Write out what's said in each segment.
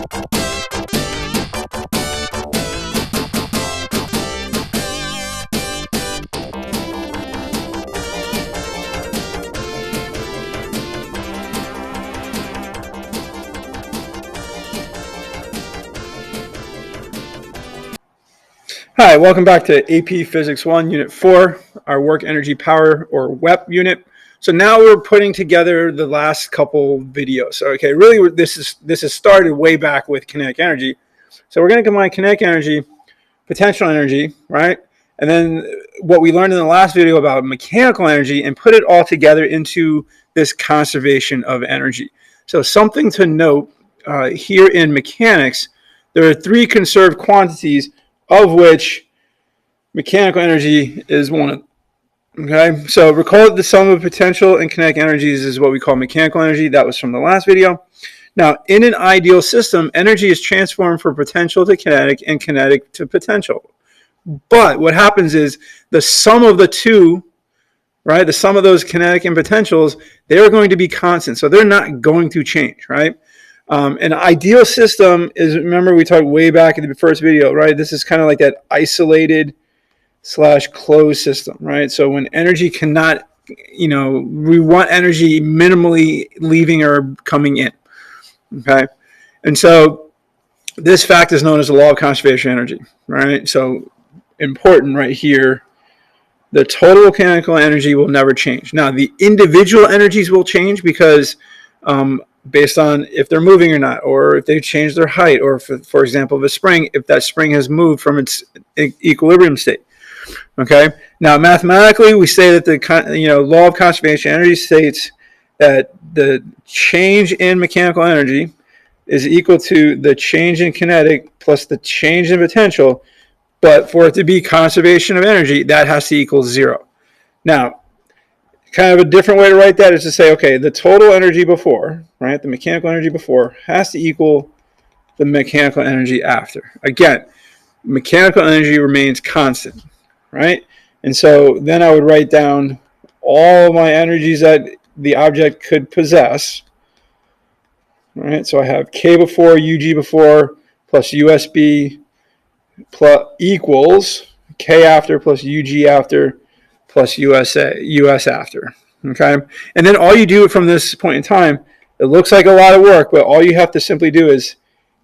Hi, welcome back to AP Physics 1, Unit 4, our Work Energy Power, or WEP unit. So now we're putting together the last couple videos. Okay, really this is started way back with kinetic energy. So we're going to combine kinetic energy, potential energy, right? And then what we learned in the last video about mechanical energy and put it all together into this conservation of energy. So something to note here in mechanics, there are three conserved quantities, of which mechanical energy is one of them. Okay, so recall that the sum of potential and kinetic energies is what we call mechanical energy. That was from the last video. Now, in an ideal system, energy is transformed from potential to kinetic and kinetic to potential. But what happens is the sum of the two, right, the sum of those kinetic and potentials, they're going to be constant. So they're not going to change, right? An ideal system is, remember we talked way back in the first video, right? This is kind of like that isolated / closed system, right? So when energy cannot, we want energy minimally leaving or coming in, okay? And so this fact is known as the law of conservation of energy, right? So important right here, the total mechanical energy will never change. Now, the individual energies will change because based on if they're moving or not, or if they've changed their height, or for example, if that spring has moved from its equilibrium state. Okay. Now, mathematically, we say that the law of conservation of energy states that the change in mechanical energy is equal to the change in kinetic plus the change in potential. But for it to be conservation of energy, that has to equal 0. Now, kind of a different way to write that is to say, okay, the total energy before, right, the mechanical energy before has to equal the mechanical energy after. Again, mechanical energy remains constant, right? And so then I would write down all of my energies that the object could possess, right? So I have K before, UG before, plus USB plus equals K after plus UG after plus US after, okay? And then all you do from this point in time, it looks like a lot of work, but all you have to simply do is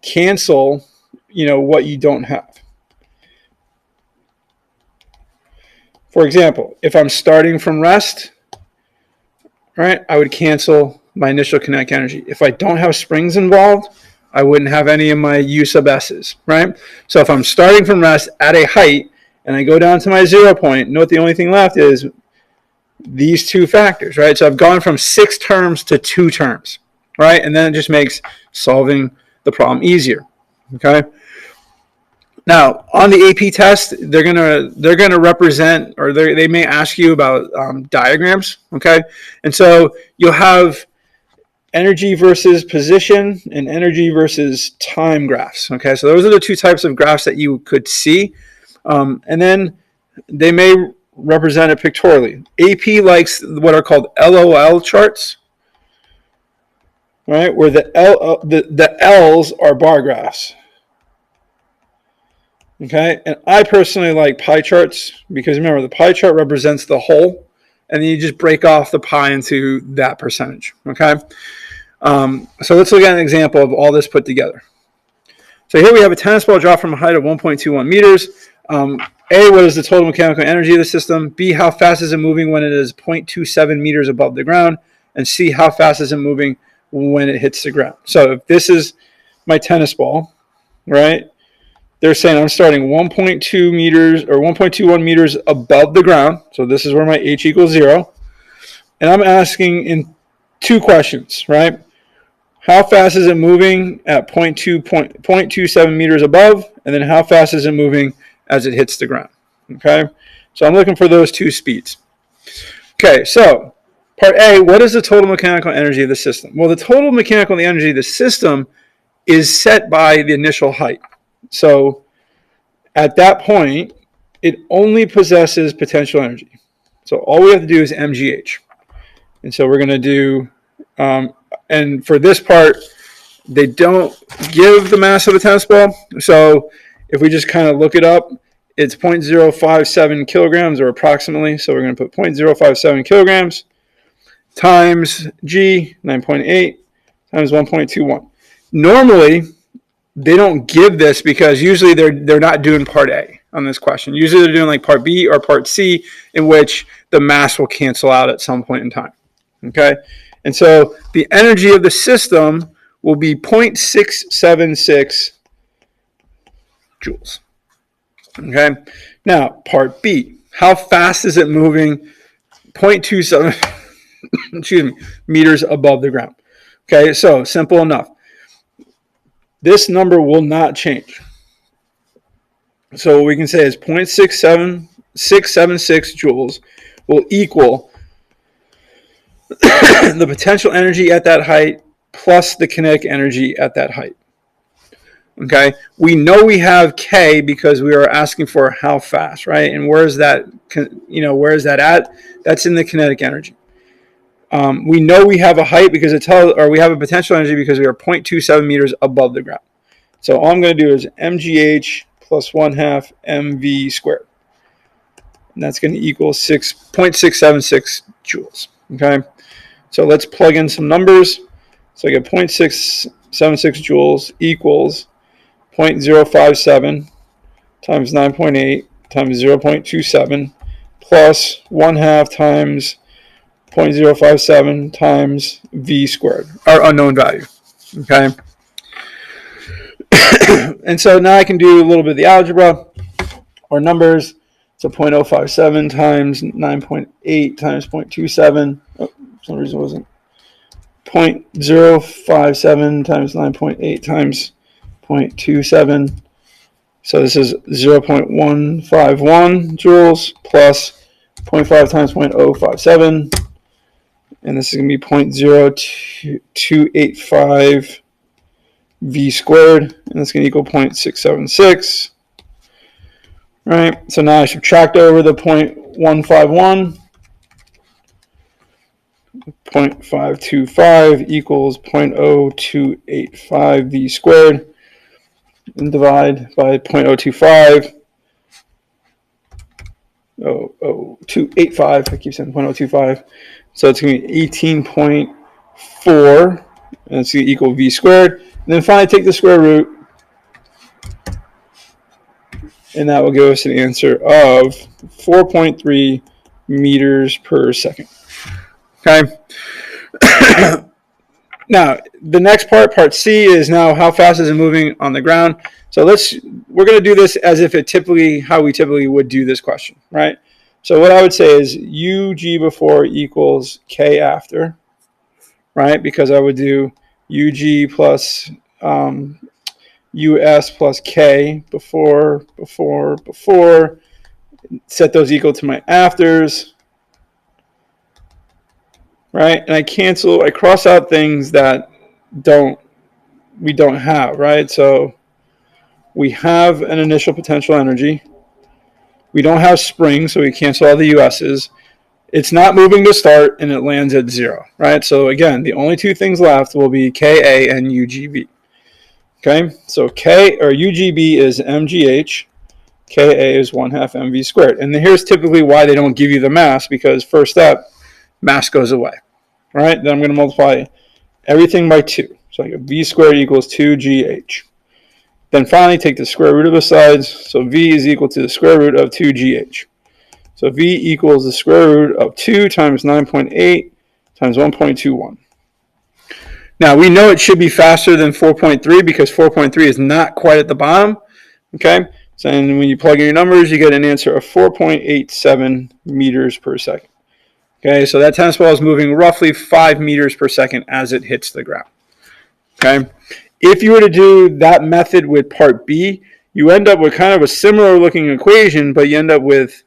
cancel, what you don't have. For example, if I'm starting from rest, right, I would cancel my initial kinetic energy. If I don't have springs involved, I wouldn't have any of my U sub S's, right? So if I'm starting from rest at a height and I go down to my 0 point, note the only thing left is these two factors, right? So I've gone from 6 terms to 2 terms, right? And then it just makes solving the problem easier, okay? Now, on the AP test, they're gonna represent, or they may ask you about diagrams, okay? And so you'll have energy versus position and energy versus time graphs, okay? So those are the two types of graphs that you could see. And then they may represent it pictorially. AP likes what are called LOL charts, right? Where the L's are bar graphs. Okay, and I personally like pie charts because remember the pie chart represents the whole, and then you just break off the pie into that percentage. Okay, so let's look at an example of all this put together. So here we have a tennis ball dropped from a height of 1.21 meters. A, what is the total mechanical energy of the system? B, how fast is it moving when it is 0.27 meters above the ground? And C, how fast is it moving when it hits the ground? So if this is my tennis ball, right? They're saying I'm starting 1.2 meters or 1.21 meters above the ground. So this is where my H equals 0. And I'm asking in 2 questions, right? How fast is it moving at 0.27 meters above? And then how fast is it moving as it hits the ground? Okay, so I'm looking for those 2 speeds. Okay, so part A, what is the total mechanical energy of the system? Well, the total mechanical energy of the system is set by the initial height. So at that point, it only possesses potential energy. So all we have to do is MGH. And so we're going to do, and for this part, They don't give the mass of a tennis ball. So if we just kind of look it up, it's 0.057 kilograms or approximately. So we're going to put 0.057 kilograms times G, 9.8, times 1.21. Normally, they don't give this because usually they're not doing part A on this question. Usually they're doing like part B or part C, in which the mass will cancel out at some point in time. Okay? And so the energy of the system will be 0.676 joules. Okay? Now, part B. How fast is it moving? 0.27 excuse me, meters above the ground. Okay, so simple enough. This number will not change. So what we can say is 0.67676 joules will equal the potential energy at that height plus the kinetic energy at that height. Okay, we know we have K because we are asking for how fast, right? And where is that? Where is that at? That's in the kinetic energy. We know we have a height because we have a potential energy because we are 0.27 meters above the ground. So all I'm going to do is mgh plus 1/2 mv squared. And that's going to equal 0.676 joules. Okay, so let's plug in some numbers. So I get 0.676 joules equals 0.057 times 9.8 times 0.27 plus 1/2 times 0.057 times v squared, our unknown value. Okay. And so now I can do a little bit of the algebra or numbers. So 0.057 times 9.8 times 0.27. Oh, for some reason it wasn't. 0.057 times 9.8 times 0.27. So this is 0.151 joules plus 0.5 times 0.057. And this is going to be 0.0285 v squared, and that's going to equal 0.676. Right, so now I subtract over the 0.151. 0.525 equals 0.0285 v squared, and divide by 0.025. 285, I keep saying 0.025. So it's going to be 18.4, and it's going to equal v squared. And then finally take the square root, and that will give us an answer of 4.3 meters per second. Okay. Now, the next part C, is now how fast is it moving on the ground. So we're going to do this as if how we typically would do this question, right? So what I would say is UG before equals K after, right? Because I would do UG plus US plus K before, set those equal to my afters, right? And I cross out things that we don't have, right? So we have an initial potential energy. We don't have spring, so we cancel all the US's. It's not moving to start, and it lands at 0, right? So again, the only two things left will be KA and UGB. Okay, so UGB is mgh, Ka is 1/2 mv squared. And here's typically why they don't give you the mass, because first step, mass goes away. All right, then I'm going to multiply everything by 2. So I get v squared equals 2gh. Then finally take the square root of the sides. So v is equal to the square root of 2gh. So v equals the square root of 2 times 9.8 times 1.21. Now, we know it should be faster than 4.3 because 4.3 is not quite at the bottom. Okay, so when you plug in your numbers, you get an answer of 4.87 meters per second. Okay, so that tennis ball is moving roughly 5 meters per second as it hits the ground. Okay, if you were to do that method with part B, you end up with kind of a similar looking equation, but you end up with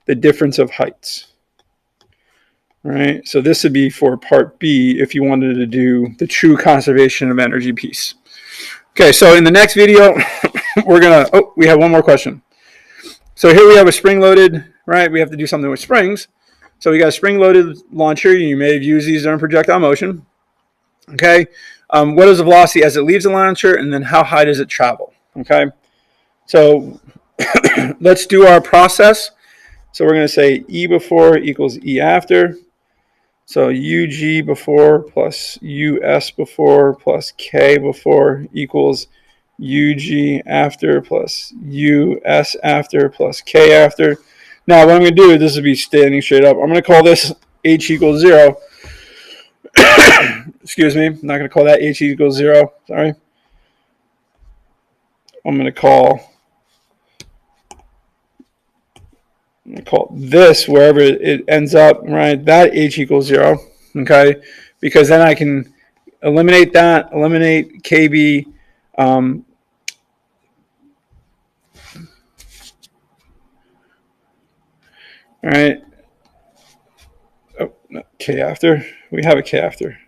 the difference of heights. All right, so this would be for part B if you wanted to do the true conservation of energy piece. Okay, so in the next video, we have one more question. So here we have a spring-loaded, right? We have to do something with springs. So we got a spring-loaded launcher. You may have used these during projectile motion. Okay, What is the velocity as it leaves the launcher, and then how high does it travel? Okay, so let's do our process. So we're going to say E before equals E after. So UG before plus US before plus K before equals UG after plus US after plus K after. Now what I'm going to do, this will be standing straight up. I'm going to call this H equals 0. Excuse me, I'm not going to call that H equals 0. Sorry. I'm going to call this, wherever it ends up, right, that H equals 0, okay, because then I can eliminate that, eliminate KB, all right, oh, no, K after, we have a K after.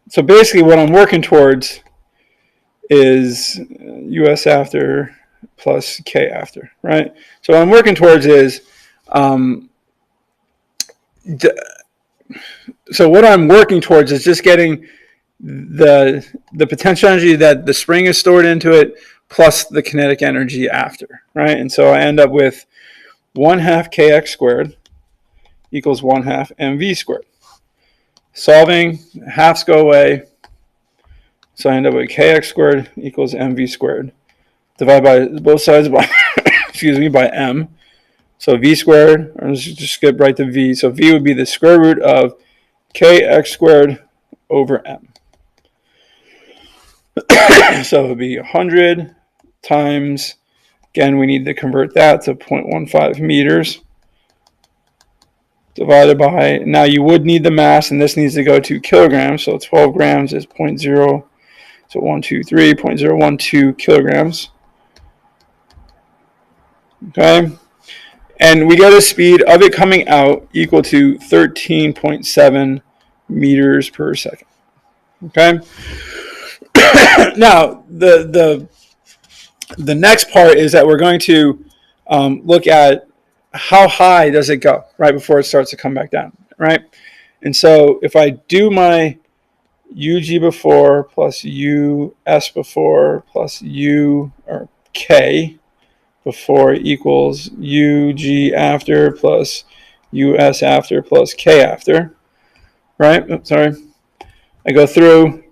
So basically what I'm working towards is US after plus K after, right? So what I'm working towards is, so what I'm working towards is just getting the potential energy that the spring is stored into it plus the kinetic energy after, right? And so I end up with 1/2 kx squared equals 1/2 mv squared. Solving, halves go away, so I end up with kx squared equals mv squared. Divide by both sides by excuse me, by m. So v squared, or let's just skip right to v. So v would be the square root of kx squared over m. So it would be 100 times, again, we need to convert that to 0.15 meters, divided by, now you would need the mass, and this needs to go to kilograms, so 12 grams is 0.0, so 123, 0.012 kilograms. Okay, and we get a speed of it coming out equal to 13.7 meters per second. Okay. Now the next part is that we're going to look at how high does it go right before it starts to come back down, right? And so if I do my UG before plus US before plus U or K before equals UG after plus US after plus K after, right? Oh, sorry. I go through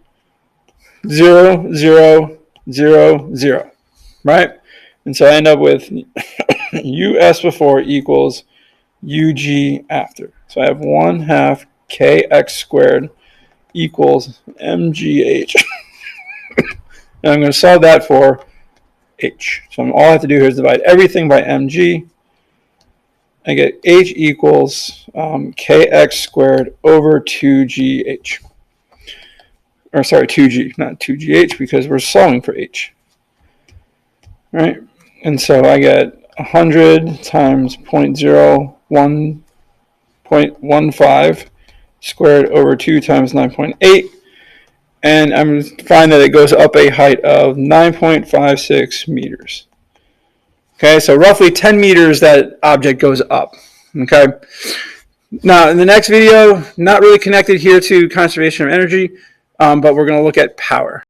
0, 0, 0, 0, right? And so I end up with US before equals UG after. So I have 1/2 kx squared equals mgh. And I'm going to solve that for h. So all I have to do here is divide everything by mg. I get h equals kx squared over 2gh. Or sorry, 2g, not 2gh, because we're solving for h. Right? And so I get 100 times 0.15 squared over 2 times 9.8. And I'm going to find that it goes up a height of 9.56 meters. Okay, so roughly 10 meters that object goes up. Okay. Now, in the next video, not really connected here to conservation of energy, but we're going to look at power.